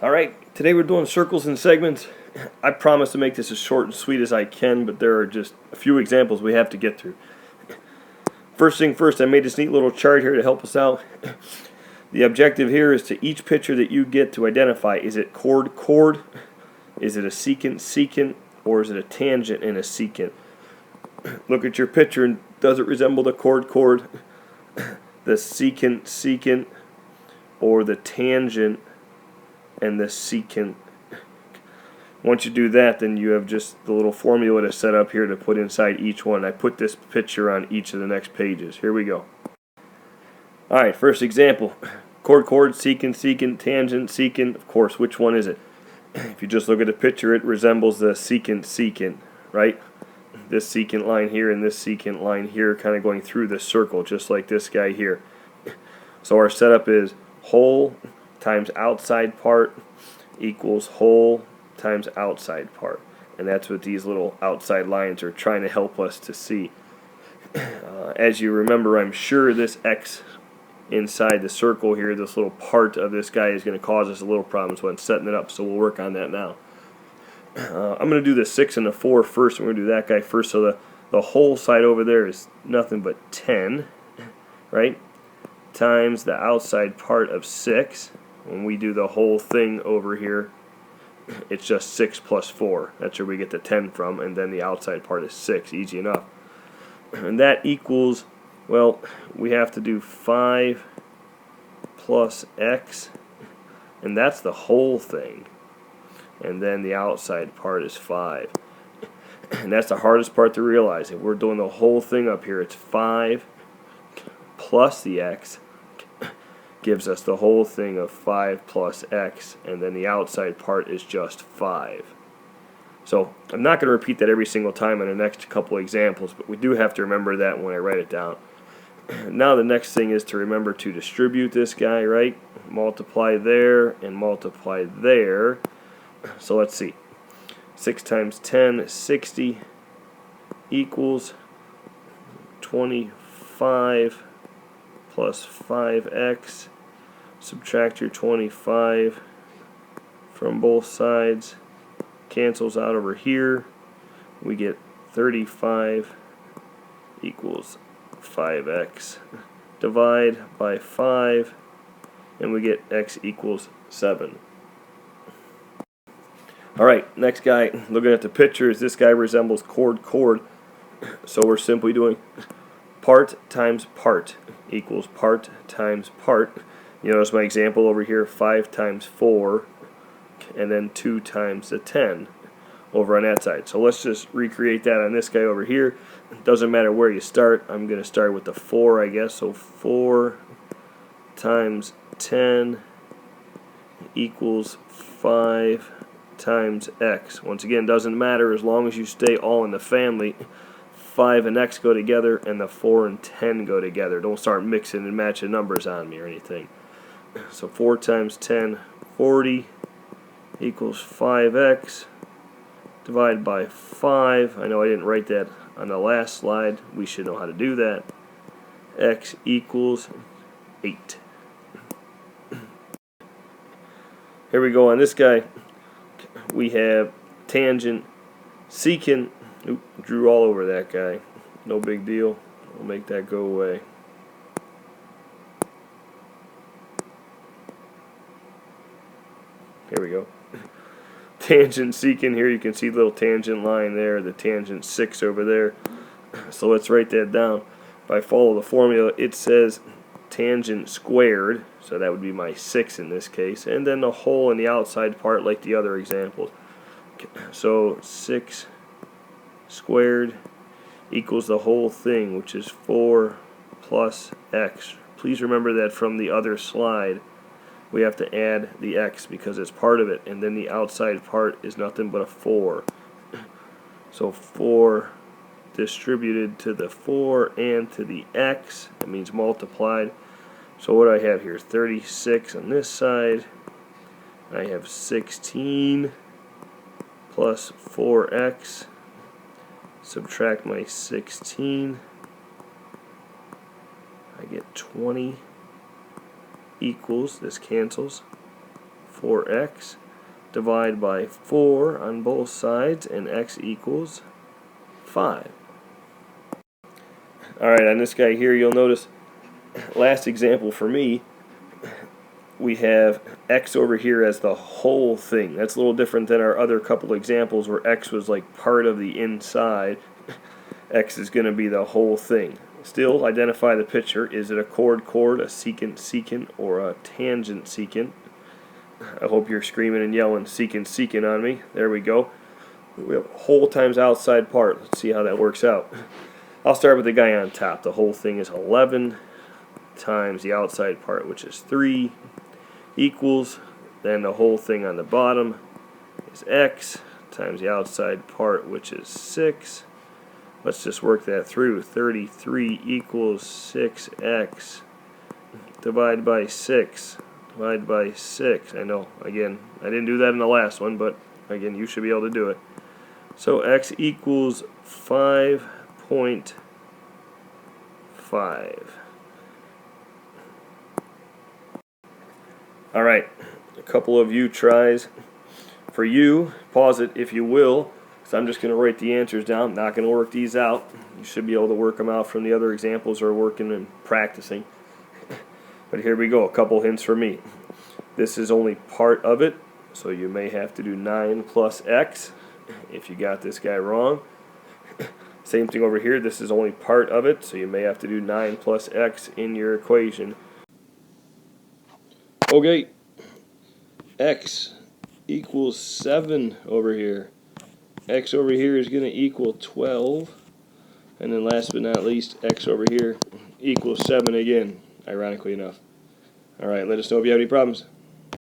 Alright, today we're doing circles and segments. I promise to make this as short and sweet as I can, but there are just a few examples we have to get through. First thing first, I made this neat little chart here to help us out. The objective here is to each picture that you get to identify, is it chord, is it a secant, or is it a tangent and a secant? Look at your picture and does it resemble the chord, the secant, or the tangent and the secant? Once you do that, then you have just the little formula to set up here to put inside each one. I put this picture on each of the next pages. Here we go. Alright, first example. Chord, secant, tangent, secant. Of course, which one is it? If you just look at the picture, it resembles the secant, right? This secant line here and this secant line here kind of going through the circle, just like this guy here. So our setup is whole times outside part equals whole times outside part. And that's what these little outside lines are trying to help us to see. As you remember, I'm sure this X inside the circle here, this little part of this guy, is going to cause us a little problems when setting it up, so we'll work on that now. I'm going to do the 6 and the 4 first, and we're going to do that guy first. So the whole side over there is nothing but 10, right? Times the outside part of 6. When we do the whole thing over here, it's just 6 plus 4. That's where we get the 10 from, and then the outside part is 6. Easy enough. And that equals, well, we have to do 5 plus x, and that's the whole thing. And then the outside part is 5. And that's the hardest part to realize. If we're doing the whole thing up here, it's 5 plus the x gives us the whole thing of 5 plus x, and then the outside part is just 5. So I'm not going to repeat that every single time in the next couple of examples, but we do have to remember that when I write it down. Now the next thing is to remember to distribute this guy, right? Multiply there and multiply there. So let's see. 6 times 10 is 60 equals 25 plus 5x. Subtract your 25 from both sides. Cancels out over here. We get 35 equals 5x. Divide by 5 and we get x equals 7. Alright, next guy, looking at the pictures, this guy resembles chord. So we're simply doing part times part equals part times part. You notice my example over here, 5 times 4, and then 2 times the 10 over on that side. So let's just recreate that on this guy over here. Doesn't matter where you start. I'm going to start with the 4, I guess. So 4 times 10 equals 5 times x. Once again, doesn't matter as long as you stay all in the family. 5 and x go together, and the 4 and 10 go together. Don't start mixing and matching numbers on me or anything. So 4 times 10, 40 equals 5x. Divide by 5. I know I didn't write that on the last slide. We should know how to do that. X equals 8. Here we go on this guy. We have tangent, secant. Oop, drew all over that guy. No big deal. We'll make that go away. Here we go. Tangent, secant. Here you can see the little tangent line there, the tangent 6 over there. So let's write that down. If I follow the formula, it says tangent squared, so that would be my 6 in this case, and then the whole in the outside part like the other examples. So 6 squared equals the whole thing, which is 4 plus x. Please remember that from the other slide we have to add the x because it's part of it, and then the outside part is nothing but a 4. So 4 distributed to the 4 and to the x, that means multiplied. So what do I have here? 36 on this side. I have 16 plus 4x. Subtract my 16. I get 20 equals, this cancels, 4x. Divide by 4 on both sides, and x equals 5. Alright, on this guy here, you'll notice, last example for me, we have x over here as the whole thing. That's a little different than our other couple examples where x was like part of the inside. X is going to be the whole thing. Still, identify the picture. Is it a chord, a secant, or a tangent secant? I hope you're screaming and yelling secant on me. There we go. We have whole times outside part. Let's see how that works out. I'll start with the guy on top. The whole thing is 11 times the outside part, which is 3, equals, then the whole thing on the bottom is x times the outside part, which is 6. Let's just work that through. 33 equals 6x. Divide by 6. Divide by 6. I know, again, I didn't do that in the last one, but again, you should be able to do it. So x equals 5.5. Alright, a couple of you tries. For you, pause it if you will, because I'm just going to write the answers down. I'm not going to work these out. You should be able to work them out from the other examples or working and practicing. But here we go, a couple hints for me. This is only part of it, so you may have to do 9 plus x if you got this guy wrong. Same thing over here, this is only part of it, so you may have to do 9 plus x in your equation. Okay, x equals 7 over here. X over here is going to equal 12. And then last but not least, x over here equals 7 again, ironically enough. Alright, let us know if you have any problems.